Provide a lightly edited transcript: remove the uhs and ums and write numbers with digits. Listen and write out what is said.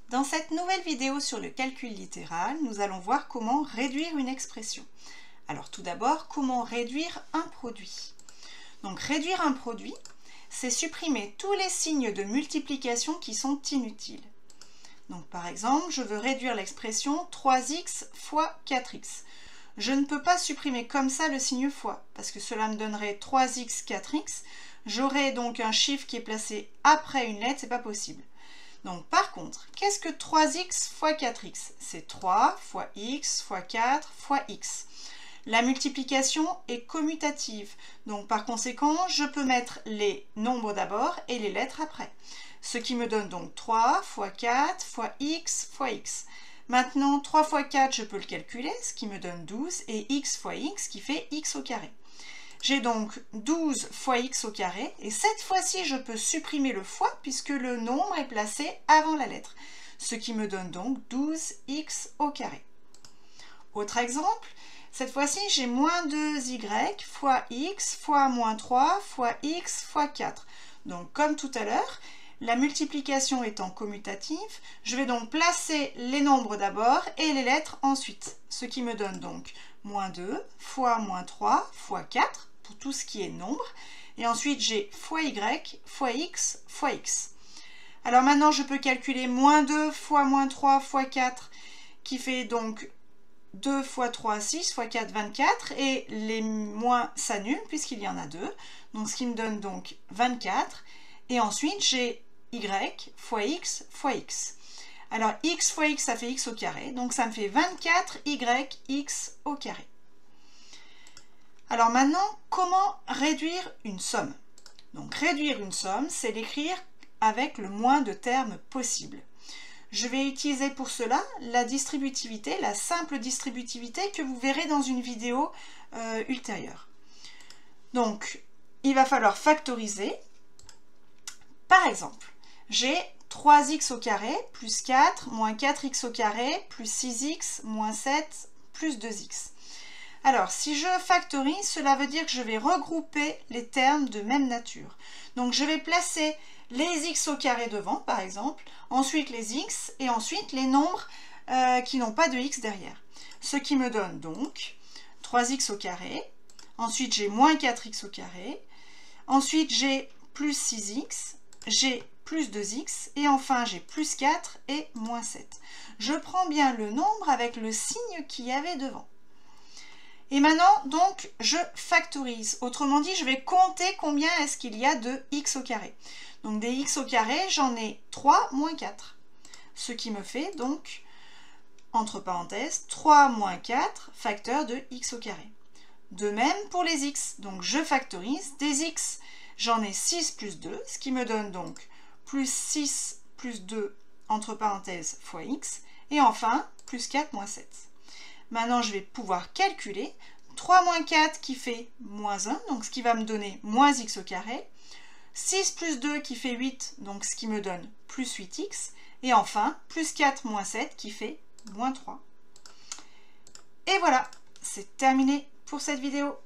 Dans cette nouvelle vidéo sur le calcul littéral, nous allons voir comment réduire une expression. Alors tout d'abord, comment réduire un produit? Donc réduire un produit, c'est supprimer tous les signes de multiplication qui sont inutiles. Donc par exemple, je veux réduire l'expression 3x fois 4x. Je ne peux pas supprimer comme ça le signe fois, parce que cela me donnerait 3x, 4x. J'aurai donc un chiffre qui est placé après une lettre, c'est pas possible. Donc par contre, qu'est-ce que 3x fois 4x? C'est 3 fois x fois 4 fois x. La multiplication est commutative, donc par conséquent, je peux mettre les nombres d'abord et les lettres après. Ce qui me donne donc 3 fois 4 fois x fois x. Maintenant, 3 fois 4, je peux le calculer, ce qui me donne 12, et x fois x qui fait x au carré. J'ai donc 12 fois x au carré, et cette fois-ci, je peux supprimer le fois, puisque le nombre est placé avant la lettre, ce qui me donne donc 12x au carré. Autre exemple, cette fois-ci, j'ai moins 2y fois x fois moins 3 fois x fois 4. Donc, comme tout à l'heure, la multiplication étant commutative, je vais donc placer les nombres d'abord et les lettres ensuite, ce qui me donne donc moins 2 fois moins 3 fois 4 pour tout ce qui est nombre, et ensuite j'ai fois y fois x fois x. Alors maintenant je peux calculer moins 2 fois moins 3 fois 4 qui fait donc 2 fois 3, 6 fois 4, 24, et les moins s'annulent puisqu'il y en a 2, donc ce qui me donne donc 24, et ensuite j'ai y fois x fois x. Alors x fois x, ça fait x au carré, donc ça me fait 24yx au carré. Alors maintenant, comment réduire une somme? Donc réduire une somme, c'est l'écrire avec le moins de termes possible. Je vais utiliser pour cela la distributivité, la simple distributivité que vous verrez dans une vidéo ultérieure. Donc, il va falloir factoriser. Par exemple, j'ai 3x au carré plus 4 moins 4x au carré plus 6x moins 7 plus 2x. Alors, si je factorise, cela veut dire que je vais regrouper les termes de même nature. Donc, je vais placer les x au carré devant, par exemple, ensuite les x, et ensuite les nombres qui n'ont pas de x derrière. Ce qui me donne donc 3x au carré, ensuite j'ai moins 4x au carré, ensuite j'ai plus 6x, j'ai plus 2x, et enfin j'ai plus 4 et moins 7. Je prends bien le nombre avec le signe qu'il y avait devant. Et maintenant, donc, je factorise. Autrement dit, je vais compter combien est-ce qu'il y a de x au carré. Donc, des x au carré, j'en ai 3 moins 4. Ce qui me fait donc, entre parenthèses, 3 moins 4 facteur de x au carré. De même pour les x. Donc, je factorise. Des x, j'en ai 6 plus 2, ce qui me donne donc plus 6 plus 2, entre parenthèses, fois x. Et enfin, plus 4 moins 7. Maintenant, je vais pouvoir calculer 3 moins 4 qui fait moins 1, donc ce qui va me donner moins x au carré. 6 plus 2 qui fait 8, donc ce qui me donne plus 8x. Et enfin, plus 4 moins 7 qui fait moins 3. Et voilà, c'est terminé pour cette vidéo.